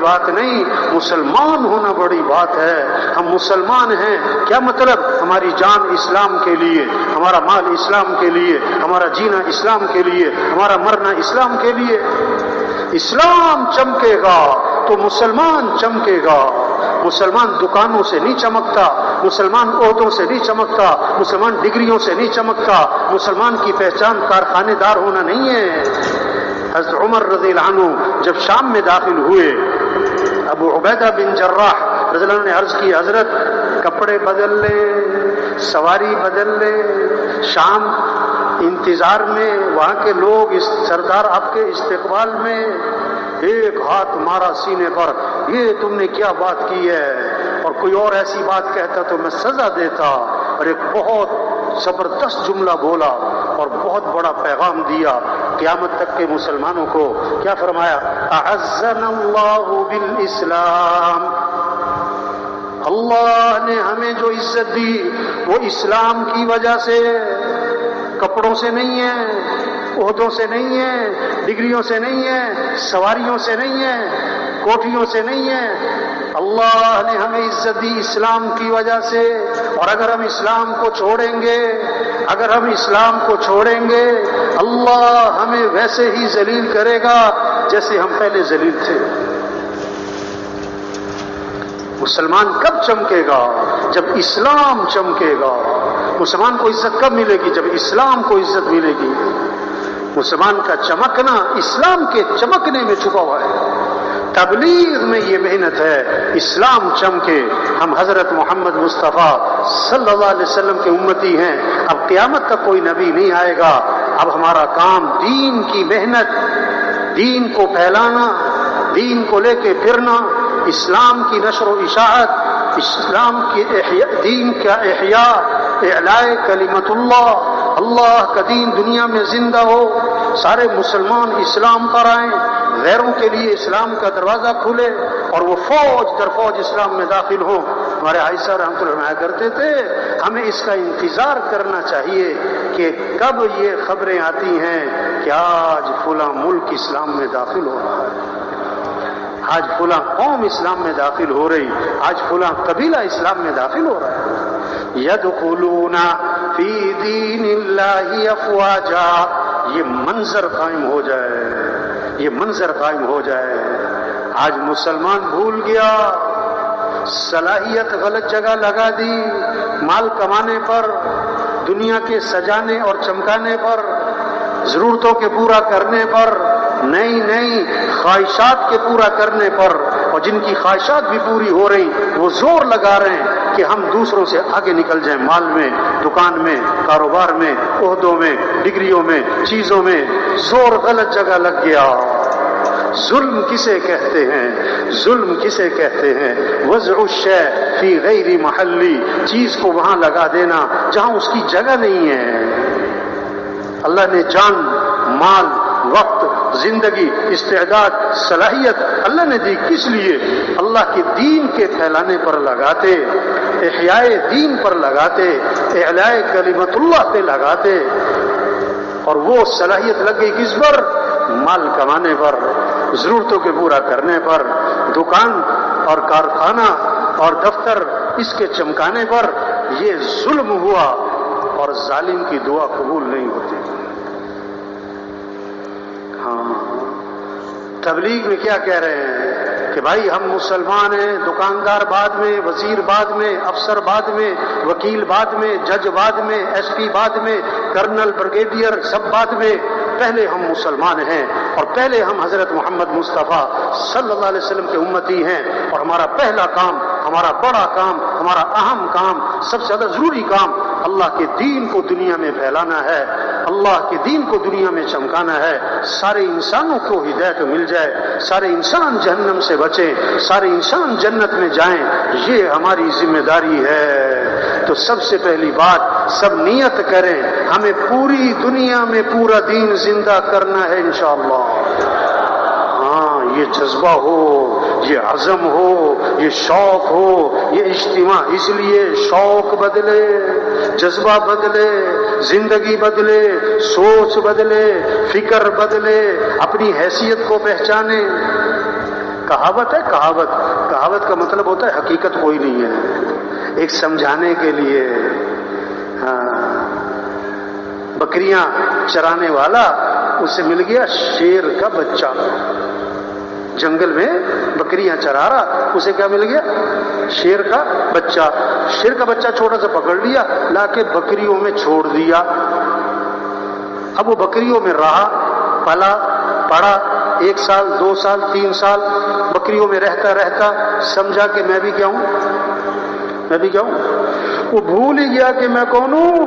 بات نہیں، مسلمان ہونا بڑی بات ہے۔ ہم مسلمان ہیں، کیا مطلب؟ ہماری جان اسلام کے لیے، ہمارا مال اسلام کے لیے، ہمارا جینا اسلام کے لیے، ہمارا مرنا اسلام کے لیے۔ اسلام چمکے گا تو مسلمان چمکے گا۔ مسلمان دکانوں سے نہیں چمکتا، مسلمان عہدوں سے نہیں چمکتا، مسلمان ڈگریوں سے نہیں چمکتا۔ مسلمان کی پہچان کارخانے دار ہونا نہیں ہے۔ حضرت عمر رضی اللہ عنہ جب شام میں داخل ہوئے، ابو عبیدہ بن جراح رضی اللہ عنہ نے عرض کی، حضرت کپڑے بدل لیں، سواری بدل لیں، شام انتظار میں، وہاں کے لوگ اس سردار آپ کے استقبال میں۔ ایک ہاتھ مارا سینے پر، یہ تم نے کیا بات کی ہے؟ اور کوئی اور ایسی بات کہتا تو میں سزا دیتا۔ اور ایک بہت زبردست جملہ بولا اور بہت بڑا پیغام دیا قیامت تک کے مسلمانوں کو۔ کیا فرمایا؟ اعزنا اللہ بالاسلام، اللہ نے ہمیں جو عزت دی وہ اسلام کی وجہ سے، کپڑوں سے نہیں ہے، عہدوں سے نہیں ہے، ڈگریوں سے نہیں ہے، سواریوں سے نہیں ہے، کوٹھیوں سے نہیں ہے۔ اللہ نے ہمیں عزت دی اسلام کی وجہ سے۔ اور اگر ہم اسلام کو چھوڑیں گے، اگر ہم اسلام کو چھوڑیں گے، اللہ ہمیں ویسے ہی ذلیل کرے گا جیسے ہم پہلے ذلیل تھے۔ مسلمان کب چمکے گا؟ جب اسلام چمکے گا۔ مسلمان کو عزت کب ملے گی؟ جب اسلام کو عزت ملے گی۔ مسلمان کا چمکنا اسلام کے چمکنے میں چھپا ہوا ہے۔ تبلیغ میں یہ محنت ہے، اسلام چمکے۔ ہم حضرت محمد مصطفیٰ صلی اللہ علیہ وسلم کے امتی ہیں۔ اب قیامت تک کوئی نبی نہیں آئے گا۔ اب ہمارا کام دین کی محنت، دین کو پھیلانا، دین کو لے کے پھرنا، اسلام کی نشر و اشاعت، اسلام کی دین کا احیاء، اعلاء کلمت اللہ، اللہ کا دین دنیا میں زندہ ہو، سارے مسلمان اسلام پر آئیں، غیروں کے لیے اسلام کا دروازہ کھلے اور وہ فوج در فوج اسلام میں داخل ہوں۔ ہمارے عائشہ رحمۃ اللہ علیہ کرتے تھے، ہمیں اس کا انتظار کرنا چاہیے کہ کب یہ خبریں آتی ہیں کہ آج فلاں ملک اسلام میں داخل ہو رہا ہے، آج فلاں قوم اسلام میں داخل ہو رہی، آج فلاں قبیلہ اسلام میں داخل ہو رہا ہے۔ یدخلون فی دین اللہ افواجا، یہ منظر قائم ہو جائے، یہ منظر قائم ہو جائے۔ آج مسلمان بھول گیا، صلاحیت غلط جگہ لگا دی، مال کمانے پر، دنیا کے سجانے اور چمکانے پر، ضرورتوں کے پورا کرنے پر، نہیں خواہشات کے پورا کرنے پر۔ اور جن کی خواہشات بھی پوری ہو رہی وہ زور لگا رہے ہیں کہ ہم دوسروں سے آگے نکل جائیں، مال میں، دکان میں، کاروبار میں، عہدوں میں، ڈگریوں میں، چیزوں میں۔ زور غلط جگہ لگ گیا۔ ظلم کسے کہتے ہیں؟ ظلم کسے کہتے ہیں؟ وضع الشیء فی غیر محلی، چیز کو وہاں لگا دینا جہاں اس کی جگہ نہیں ہے۔ اللہ نے جان، مال، وقت، زندگی، استعداد، صلاحیت اللہ نے دی کس لیے؟ اللہ کے دین کے پھیلانے پر لگاتے، احیاء دین پر لگاتے، اعلاء کلمت اللہ پہ لگاتے۔ اور وہ صلاحیت لگ گئی کس پر؟ مال کمانے پر، ضرورتوں کے پورا کرنے پر، دکان اور کارخانہ اور دفتر اس کے چمکانے پر۔ یہ ظلم ہوا اور ظالم کی دعا قبول نہیں ہوتی۔ ہاں، تبلیغ میں کیا کہہ رہے ہیں کہ بھائی ہم مسلمان ہیں، دکاندار بعد میں، وزیر بعد میں، افسر بعد میں، وکیل بعد میں، جج بعد میں، ایس پی بعد میں، کرنل، بریگیڈیئر سب بعد میں، پہلے ہم مسلمان ہیں اور پہلے ہم حضرت محمد مصطفیٰ صلی اللہ علیہ وسلم کے امتی ہیں۔ اور ہمارا پہلا کام، ہمارا بڑا کام، ہمارا اہم کام، سب سے زیادہ ضروری کام اللہ کے دین کو دنیا میں پھیلانا ہے، اللہ کے دین کو دنیا میں چمکانا ہے، سارے انسانوں کو ہدایت مل جائے، سارے انسان جہنم سے بچیں، سارے انسان جنت میں جائیں، یہ ہماری ذمہ داری ہے۔ تو سب سے پہلی بات، سب نیت کریں ہمیں پوری دنیا میں پورا دین زندہ کرنا ہے انشاءاللہ۔ ہاں، یہ جذبہ ہو، یہ عزم ہو، یہ شوق ہو، یہ اجتماع۔ اس لیے شوق بدلے، جذبہ بدلے، زندگی بدلے، سوچ بدلے، فکر بدلے، اپنی حیثیت کو پہچانے۔ کہاوت ہے، کہاوت کا مطلب ہوتا ہے حقیقت کوئی نہیں ہے، ایک سمجھانے کے لیے. بکریاں چرانے والا، اسے مل گیا شیر کا بچہ، جنگل میں بکریاں چرا رہا، اسے کیا مل گیا؟ شیر کا بچہ. شیر کا بچہ چھوٹا سا پکڑ لیا، لا کے بکریوں میں چھوڑ دیا. اب وہ بکریوں میں رہا، پلا پڑا، 1 سال 2 سال 3 سال بکریوں میں رہتا رہتا سمجھا کہ میں بھی کیا ہوں. وہ بھول ہی گیا کہ میں کون ہوں.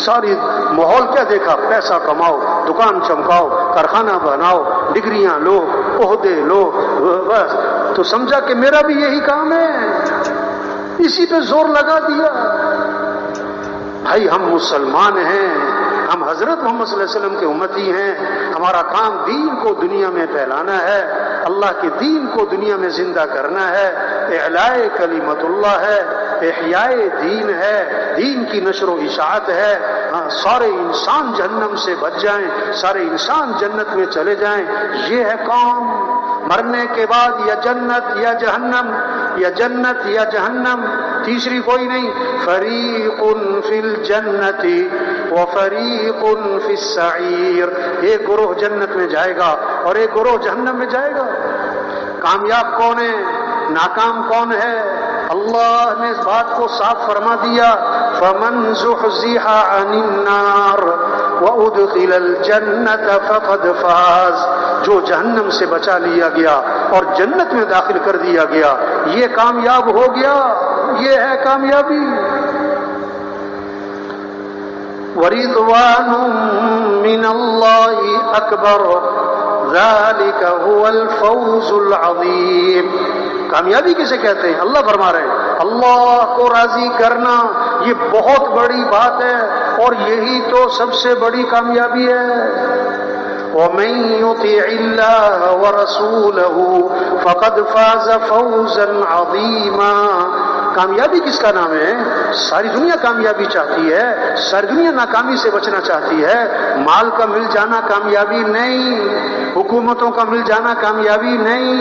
ساری ماحول کیا دیکھا؟ پیسہ کماؤ، دکان چمکاؤ، کارخانہ بناؤ، ڈگریاں لو، عہدے لو، بس تو سمجھا کہ میرا بھی یہی کام ہے، اسی پہ زور لگا دیا. بھائی ہم مسلمان ہیں، ہم حضرت محمد صلی اللہ علیہ وسلم کے امتی ہیں، ہمارا کام دین کو دنیا میں پھیلانا ہے، اللہ کے دین کو دنیا میں زندہ کرنا ہے، اعلاء کلمت اللہ ہے، احیاء دین ہے، دین کی نشر و اشاعت ہے. سارے انسان جہنم سے بچ جائیں، سارے انسان جنت میں چلے جائیں، یہ ہے کام. مرنے کے بعد یا جنت یا جہنم، یا جنت یا جہنم، تیسری کوئی نہیں. فریق فی الجنت وفریق فی السعیر، ایک گروہ جنت میں جائے گا اور ایک گروہ جہنم میں جائے گا. کامیاب کون ہے؟ ناکام کون ہے؟ اللہ نے اس بات کو صاف فرما دیا، فمن زحزح عن النار وادخل الجنت فقد فاز. جو جہنم سے بچا لیا گیا اور جنت میں داخل کر دیا گیا، یہ کامیاب ہو گیا، یہ ہے کامیابی. ورضوان من اللہ اکبر ذلک هو الفوز العظیم. کامیابی کسے کہتے ہیں؟ اللہ فرما رہے ہیں اللہ کو راضی کرنا یہ بہت بڑی بات ہے، اور یہی تو سب سے بڑی کامیابی ہے. وَمَن يُطِعِ اللَّهَ وَرَسُولَهُ فَقَدْ فَازَ فَوْزًا عَظِيمًا. کامیابی کس کا نام ہے؟ ساری دنیا کامیابی چاہتی ہے، ساری دنیا ناکامی سے بچنا چاہتی ہے. مال کا مل جانا کامیابی نہیں، حکومتوں کا مل جانا کامیابی نہیں،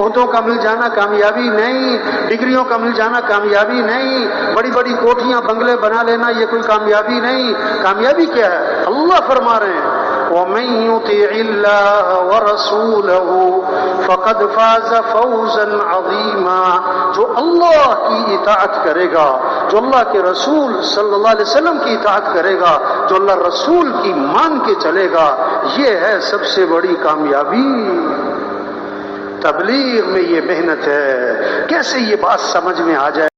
عہدوں کا مل جانا کامیابی نہیں، ڈگریوں کا مل جانا کامیابی نہیں، بڑی بڑی کوٹھیاں بنگلے بنا لینا یہ کوئی کامیابی نہیں. کامیابی کیا ہے؟ اللہ فرما رہے ہیں وَمَن يُطِعِ اللَّهَ وَرَسُولَهُ فَقَدْ فَازَ فَوْزًا عَظِيمًا. جو اللہ کی اطاعت کرے گا، جو اللہ کے رسول صلی اللہ علیہ وسلم کی اطاعت کرے گا، جو اللہ رسول کی مان کے چلے گا، یہ ہے سب سے بڑی کامیابی. تبلیغ میں یہ محنت ہے. کیسے یہ بات سمجھ میں آ جائے؟